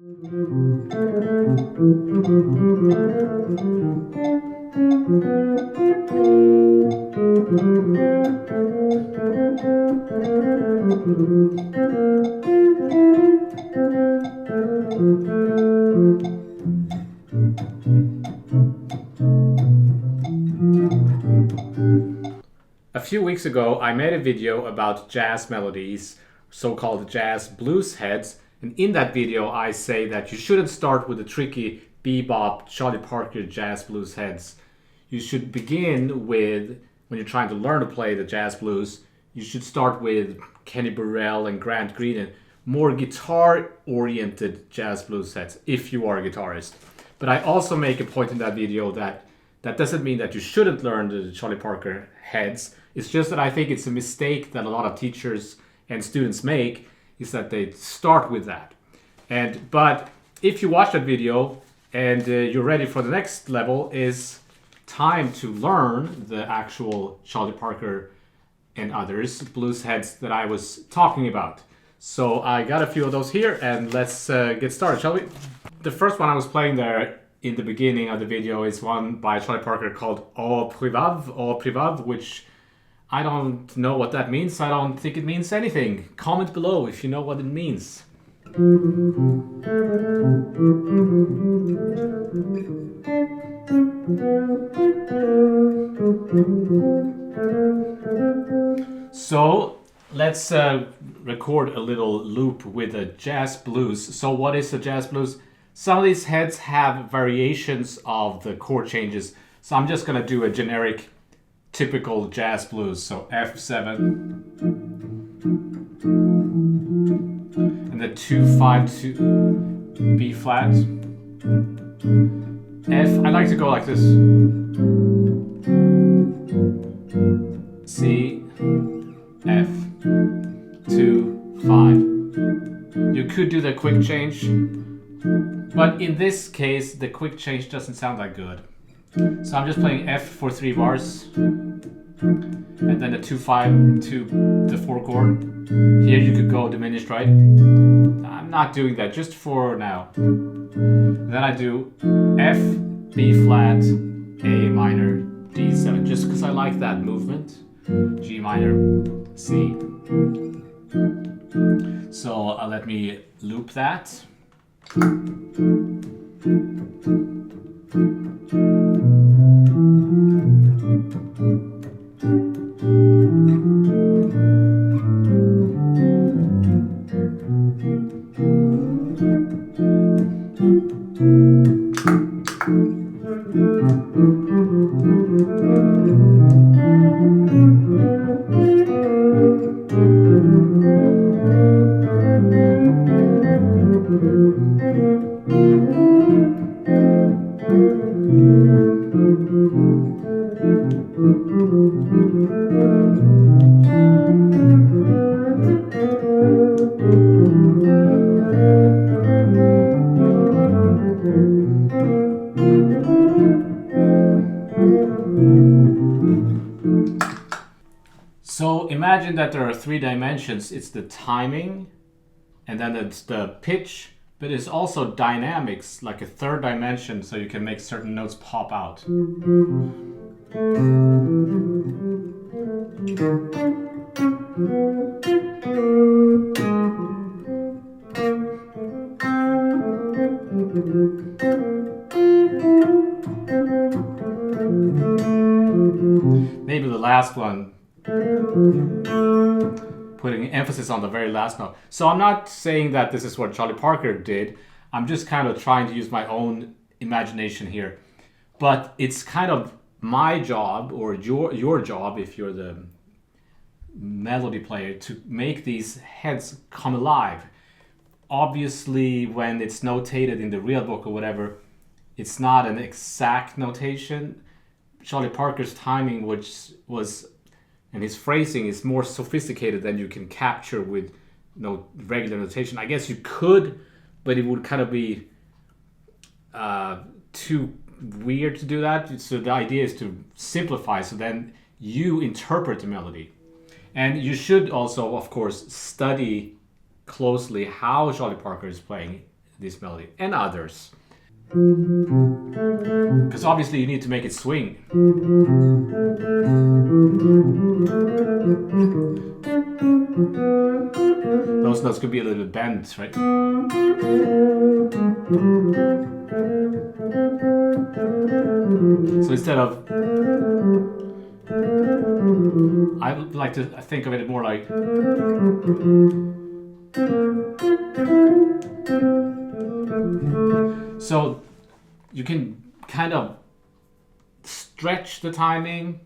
A few weeks ago, I made a video about jazz melodies, so-called jazz blues heads, and in that video I say that you shouldn't start with the tricky bebop, Charlie Parker jazz blues heads. You should begin with, when you're trying to learn to play the jazz blues, you should start with Kenny Burrell and Grant Green, and more guitar-oriented jazz blues heads, if you are a guitarist. But I also make a point in that video that doesn't mean that you shouldn't learn the Charlie Parker heads. It's just that I think it's a mistake that a lot of teachers and students make, is that they start with that. But if you watch that video and you're ready for the next level, is time to learn the actual Charlie Parker and others blues heads that I was talking about. So I got a few of those here, and let's get started, shall we? The first one I was playing there in the beginning of the video is one by Charlie Parker called Au Privav, which I don't know what that means. I don't think it means anything. Comment below if you know what it means. So let's record a little loop with a jazz blues. So what is a jazz blues? Some of these heads have variations of the chord changes. So I'm just gonna do a generic typical jazz blues. So F7 and the 2-5 to B flat. F, I like to go like this. C, F, 2, 5. You could do the quick change, but in this case the quick change doesn't sound that good. So I'm just playing F for 3 bars, and then a 2-5 to the 4 chord. Here you could go diminished, right? I'm not doing that just for now. Then I do F, B flat, A minor, D7, just because I like that movement. G minor, C. So let me loop that. So imagine that there are 3 dimensions. It's the timing, and then it's the pitch, but it's also dynamics, like a 3rd dimension, so you can make certain notes pop out. Maybe the last one, putting emphasis on the very last note. So I'm not saying that this is what Charlie Parker did. I'm just kind of trying to use my own imagination here. But it's kind of my job, or your job if you're the melody player, to make these heads come alive. Obviously, when it's notated in the real book or whatever, it's not an exact notation. Charlie Parker's timing, which was, and his phrasing is more sophisticated than you can capture with regular notation. I guess you could, but it would kind of be too weird to do that. So the idea is to simplify, so then you interpret the melody. And you should also, of course, study closely how Charlie Parker is playing this melody and others. Because obviously you need to make it swing. Those notes could be a little bit bent, right? So instead of, I like to think of it more like, so you can kind of stretch the timing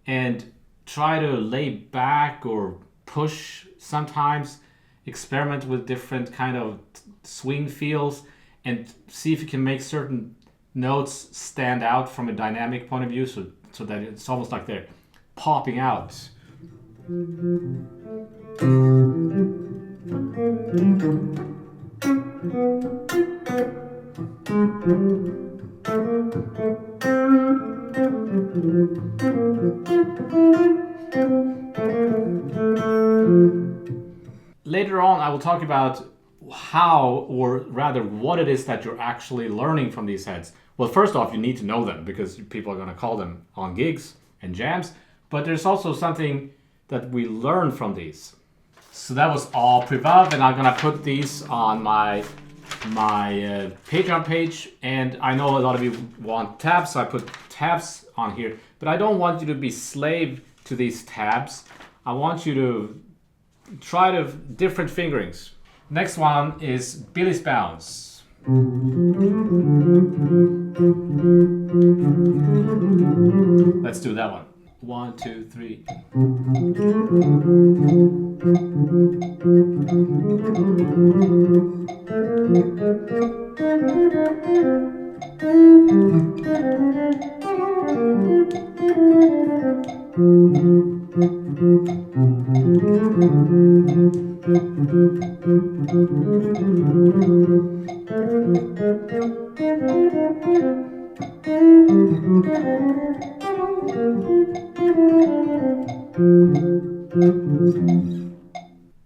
and try to lay back or push sometimes, experiment with different kind of swing feels and see if you can make certain notes stand out from a dynamic point of view, so that it's almost like they're popping out. Later on, I will talk about how, or rather what it is that you're actually learning from these heads. Well, first off, you need to know them because people are going to call them on gigs and jams, but there's also something that we learn from these. So that was all Prevav, and I'm going to put these on my Patreon page, and I know a lot of you want tabs, so I put tabs on here, but I don't want you to be slave to these tabs. I want you to try different fingerings. Next one is Billy's Bounce. Let's do that one. 1, 2, 3.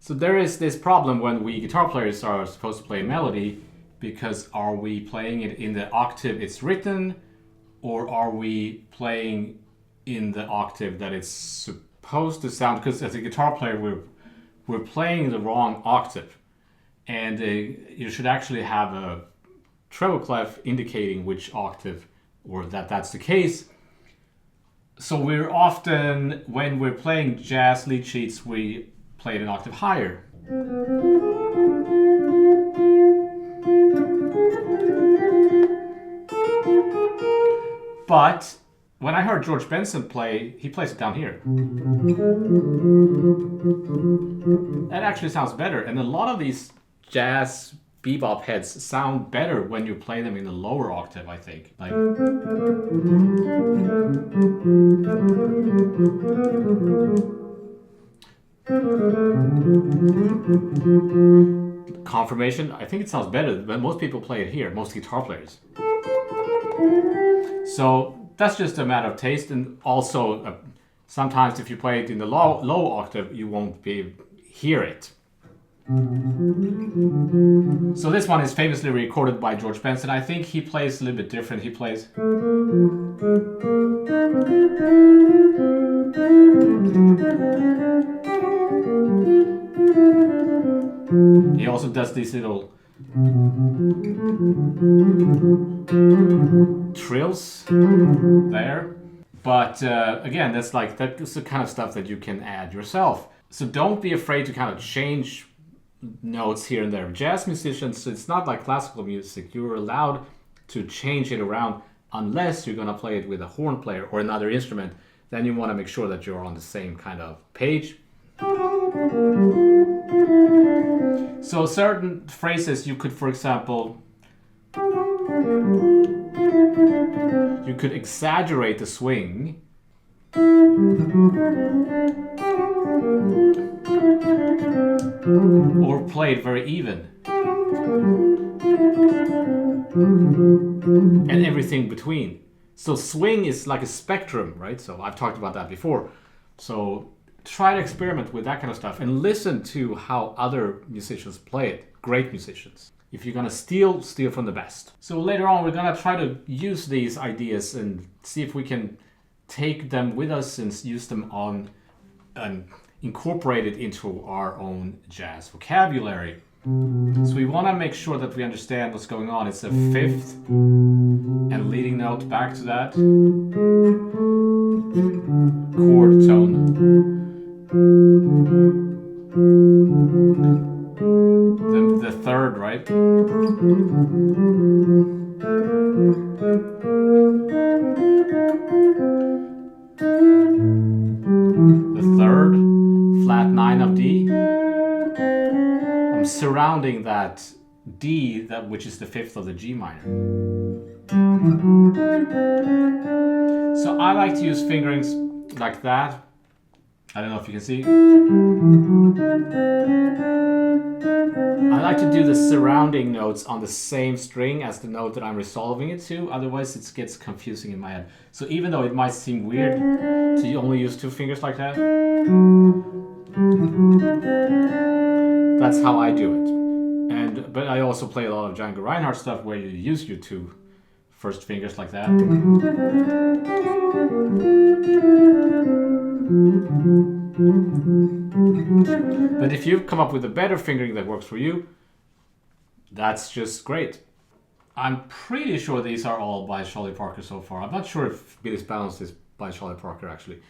So there is this problem when we guitar players are supposed to play a melody, because are we playing it in the octave it's written, or are we playing in the octave that it's supposed to sound? Because as a guitar player, we're playing the wrong octave, and you should actually have a treble clef indicating which octave, or that's the case. So we're often, when we're playing jazz lead sheets, we play it an octave higher. But when I heard George Benson play, he plays it down here. That actually sounds better, and a lot of these jazz bebop heads sound better when you play them in the lower octave, I think. Like, confirmation, I think it sounds better, but most people play it here, most guitar players. So that's just a matter of taste, and also sometimes if you play it in the low octave, you won't hear it. So this one is famously recorded by George Benson. I think he plays a little bit different. He plays. He also does these little trills there. But again, that's the kind of stuff that you can add yourself. So don't be afraid to kind of change notes here and there. Jazz musicians, it's not like classical music. You're allowed to change it around unless you're going to play it with a horn player or another instrument. Then you want to make sure that you're on the same kind of page. So certain phrases you could, for example, you could exaggerate the swing. Or play it very even. And everything between. So swing is like a spectrum, right? So I've talked about that before. So try to experiment with that kind of stuff and listen to how other musicians play it. Great musicians. If you're gonna steal, steal from the best. So later on, we're gonna try to use these ideas and see if we can take them with us and use them on and incorporate it into our own jazz vocabulary. So we want to make sure that we understand what's going on. It's a fifth and leading note back to that chord tone. The third, right? The third, flat 9 of D. I'm surrounding that D, which is the fifth of the G minor. So I like to use fingerings like that. I don't know if you can see. I like to do the surrounding notes on the same string as the note that I'm resolving it to, otherwise it gets confusing in my head. So even though it might seem weird to only use 2 fingers like that, that's how I do it. But I also play a lot of Django Reinhardt stuff where you use your 2 first fingers like that. But if you've come up with a better fingering that works for you, that's just great. I'm pretty sure these are all by Charlie Parker so far. I'm not sure if Billy's Balance is by Charlie Parker actually.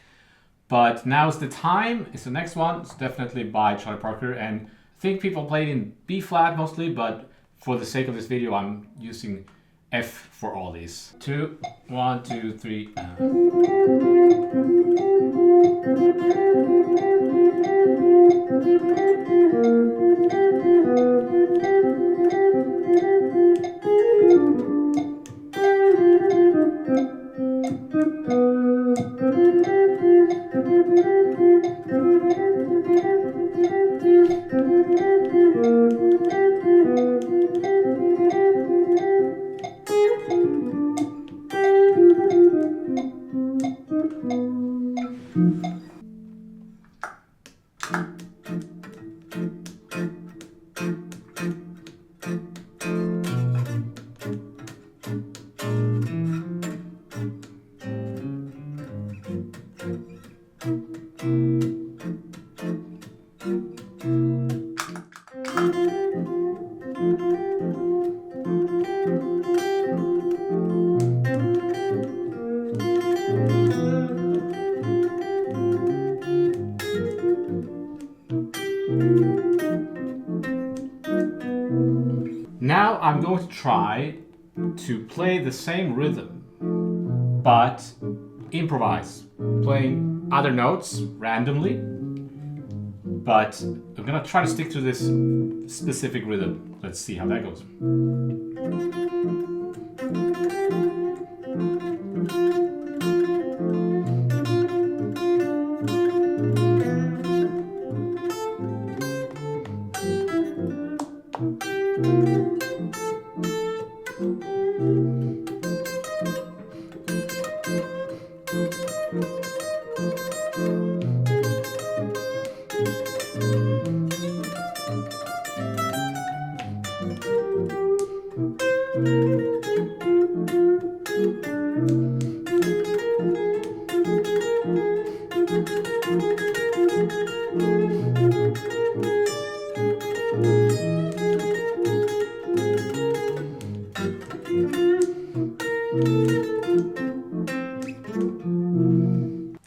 But Now's the Time is the next one. It's definitely by Charlie Parker, and I think people played in B flat mostly, but for the sake of this video I'm using F for all these. 2, 1, 2, 3. Now I'm going to try to play the same rhythm, but improvise, playing other notes randomly, but I'm gonna try to stick to this specific rhythm. Let's see how that goes.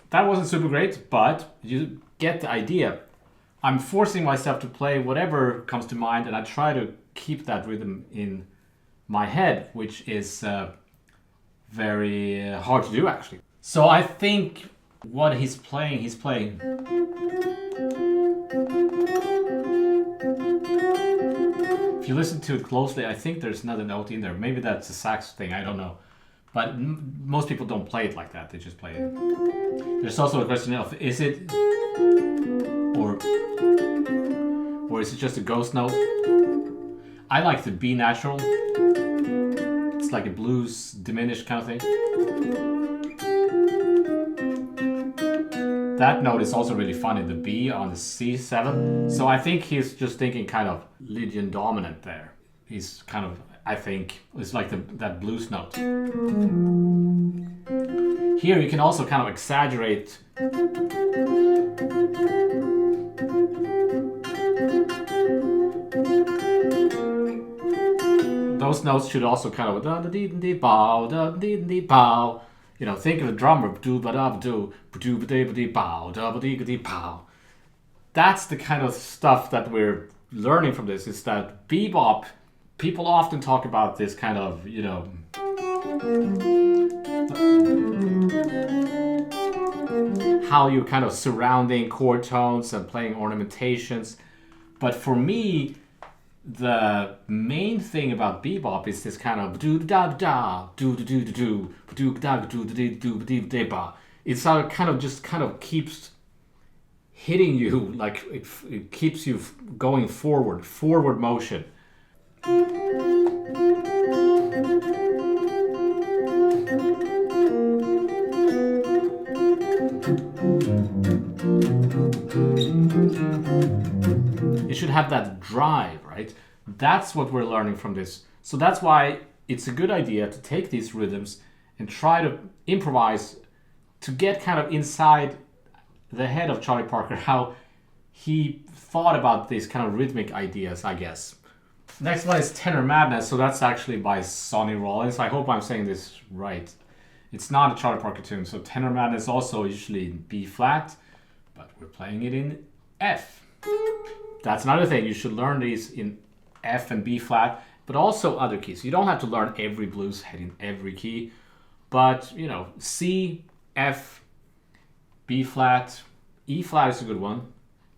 That wasn't super great, but you get the idea. I'm forcing myself to play whatever comes to mind, and I try to keep that rhythm in my head, which is very hard to do actually. So I think what he's playing. If you listen to it closely, I think there's another note in there. Maybe that's a sax thing, I don't know. But most people don't play it like that, they just play it. There's also a question of, is it, or is it just a ghost note? I like the B natural. It's like a blues diminished kind of thing. That note is also really funny, the B on the C7. So I think he's just thinking kind of Lydian dominant there. is kind of, I think, it's like that blues note. Here you can also kind of exaggerate those notes should also kind of da da dee dee bow da dee dee bow. You know, think of a drummer do ba da do do ba dee ba dee bow da ba dee dee bow. That's the kind of stuff that we're learning from this. Is that bebop? People often talk about this kind of, you know, how you're kind of surrounding chord tones and playing ornamentations. But for me, the main thing about bebop is this kind of do da da do do do do do da do do do do do ba. It's how it kind of just kind of keeps hitting you, like it keeps you going forward motion. It should have that drive, right? That's what we're learning from this. So that's why it's a good idea to take these rhythms and try to improvise to get kind of inside the head of Charlie Parker, how he thought about these kind of rhythmic ideas, I guess. Next one is Tenor Madness, so that's actually by Sonny Rollins. I hope I'm saying this right. It's not a Charlie Parker tune, so Tenor Madness also usually in B flat, but we're playing it in F. That's another thing, you should learn these in F and B flat, but also other keys. You don't have to learn every blues head in every key, but you know, C, F, B flat, E flat is a good one,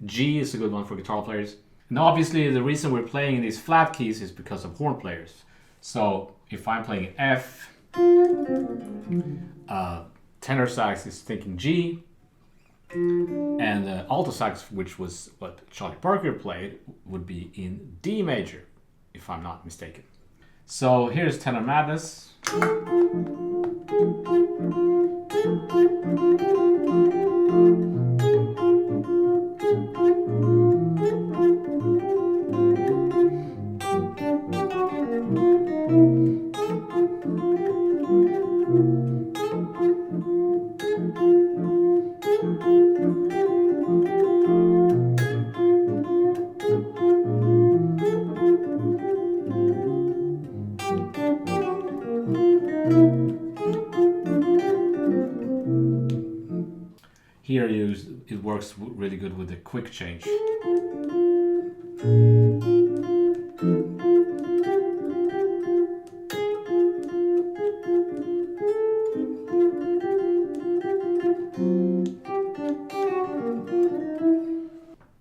G is a good one for guitar players. And obviously the reason we're playing in these flat keys is because of horn players. So if I'm playing F, tenor sax is thinking G, and the alto sax, which was what Charlie Parker played, would be in D major, if I'm not mistaken. So here's Tenor Madness. Here it works really good with the quick change.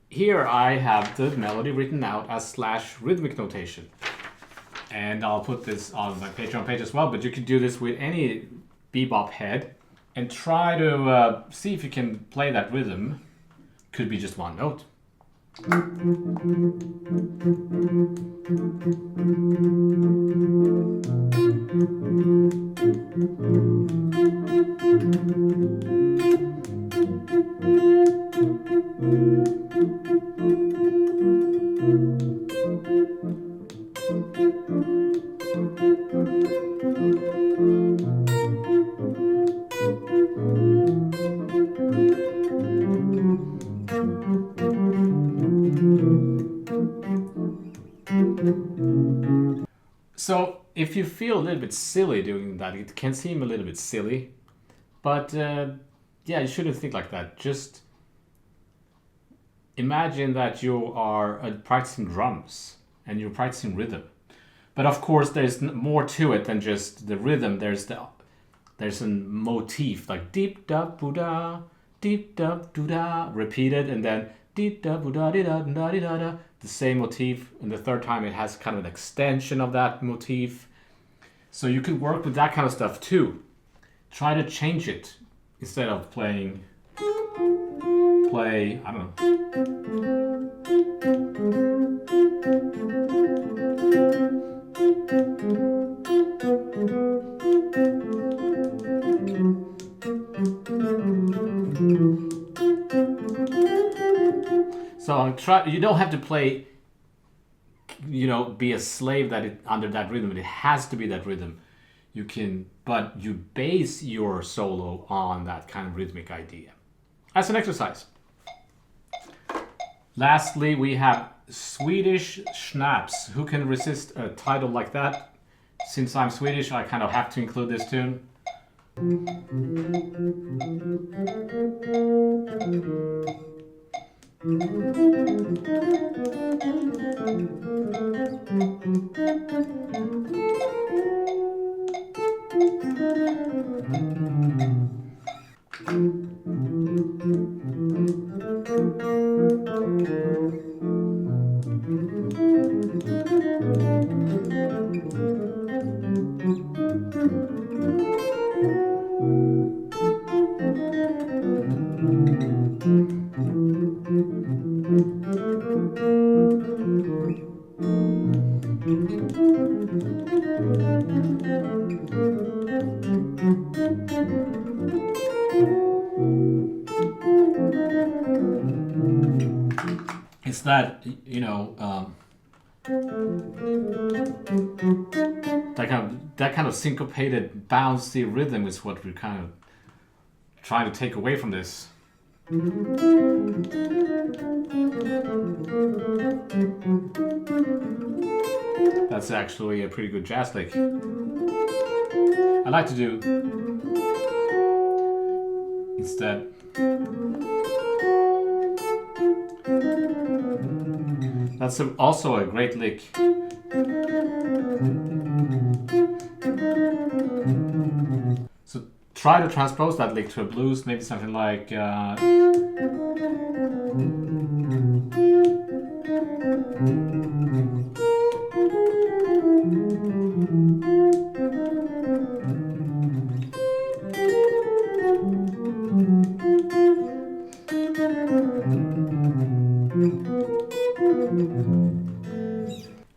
Here I have the melody written out as / rhythmic notation. And I'll put this on my Patreon page as well, but you can do this with any bebop head and try to see if you can play that rhythm. Could be just one note. So if you feel a little bit silly doing that, it can seem a little bit silly, but yeah, you shouldn't think like that. Just imagine that you are practicing drums and you're practicing rhythm. But of course, there's more to it than just the rhythm. There's a motif, like deep da boo da, deep da doo da, repeated, and then deep da boo da di da da di da da. The same motif, and the third time it has kind of an extension of that motif. So you could work with that kind of stuff too. Try to change it instead of play, I don't know. So you don't have to play, you know, be a slave under that rhythm. It has to be that rhythm. You can, but you base your solo on that kind of rhythmic idea. As an exercise. Lastly, we have Swedish Schnapps. Who can resist a title like that? Since I'm Swedish, I kind of have to include this tune. It's that, you know, that kind of syncopated, bouncy rhythm is what we're kind of trying to take away from this. That's actually a pretty good jazz lick. I like to do instead. That's also a great lick. So try to transpose that lick to a blues, maybe something like a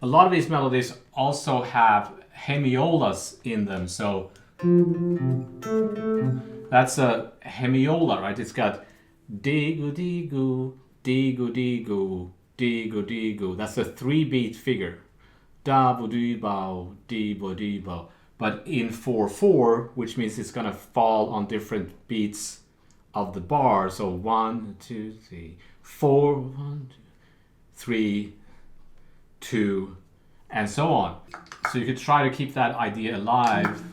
lot of these melodies also have hemiolas in them, so that's a hemiola, right? It's got digu digu, digu digu, digu digu. That's a 3-beat figure. Da bu di bow, di bu di bow. But in 4/4, which means it's gonna fall on different beats of the bar. So 1, 2, 3, 4, 1, 2, 3, 2, and so on. So you could try to keep that idea alive.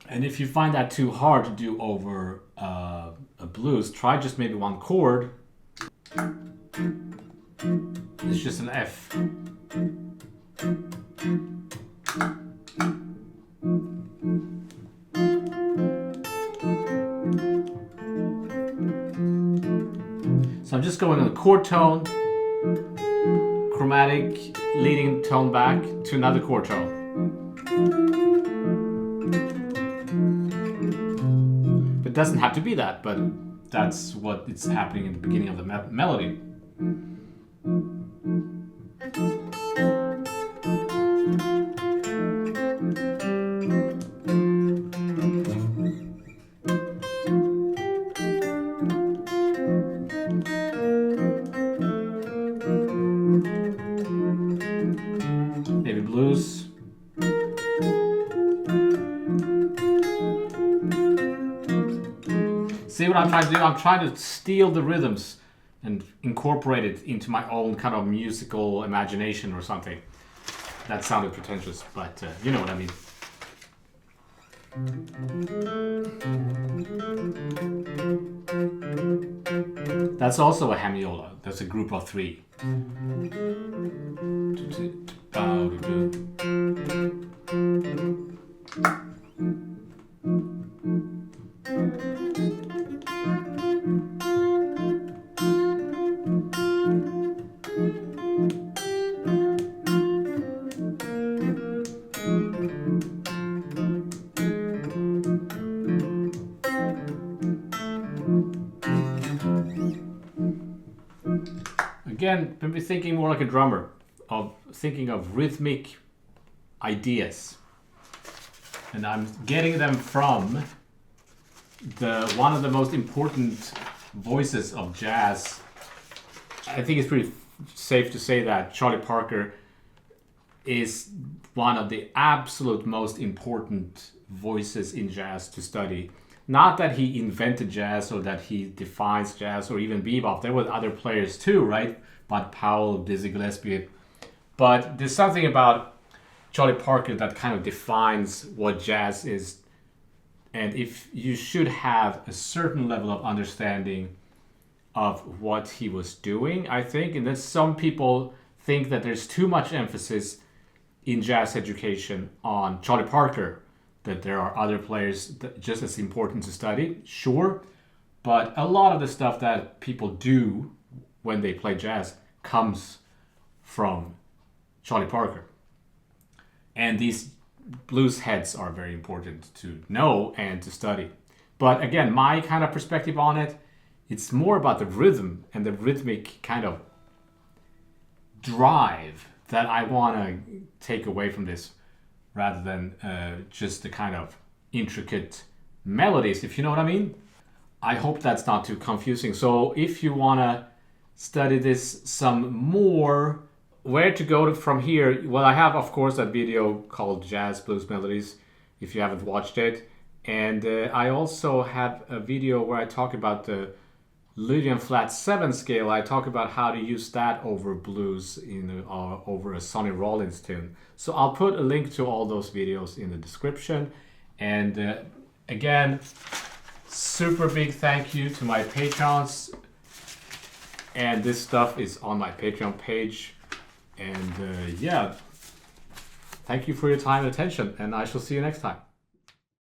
And if you find that too hard to do over a blues, try just maybe one chord. It's just an F. So I'm just going on the chord tone, chromatic, leading tone back to another chord tone. It doesn't have to be that, but that's what it's happening in the beginning of the melody. Maybe blues. See what I'm trying to do? I'm trying to steal the rhythms and incorporate it into my own kind of musical imagination or something. That sounded pretentious, but you know what I mean. That's also a hemiola. That's a group of 3. again, maybe thinking more like a drummer, thinking of rhythmic ideas. And I'm getting them from one of the most important voices of jazz. I think it's pretty safe to say that Charlie Parker is one of the absolute most important voices in jazz to study. Not that he invented jazz or that he defines jazz or even bebop. There were other players too, right? Bud Powell, Dizzy Gillespie. But there's something about Charlie Parker that kind of defines what jazz is. And if you should have a certain level of understanding of what he was doing, I think. And then some people think that there's too much emphasis in jazz education on Charlie Parker, that there are other players that just as important to study, sure. But a lot of the stuff that people do when they play jazz comes from Charlie Parker. And these blues heads are very important to know and to study. But again, my kind of perspective on it, it's more about the rhythm and the rhythmic kind of drive that I want to take away from this, rather than just the kind of intricate melodies, if you know what I mean. I hope that's not too confusing. So if you want to study this some more, where to go from here? Well, I have, of course, that video called Jazz Blues Melodies, if you haven't watched it. And I also have a video where I talk about the Lydian flat 7 scale. I talk about how to use that over blues over a Sonny Rollins tune. So I'll put a link to all those videos in the description. And again, super big thank you to my patrons. And this stuff is on my Patreon page. And yeah, thank you for your time and attention. And I shall see you next time.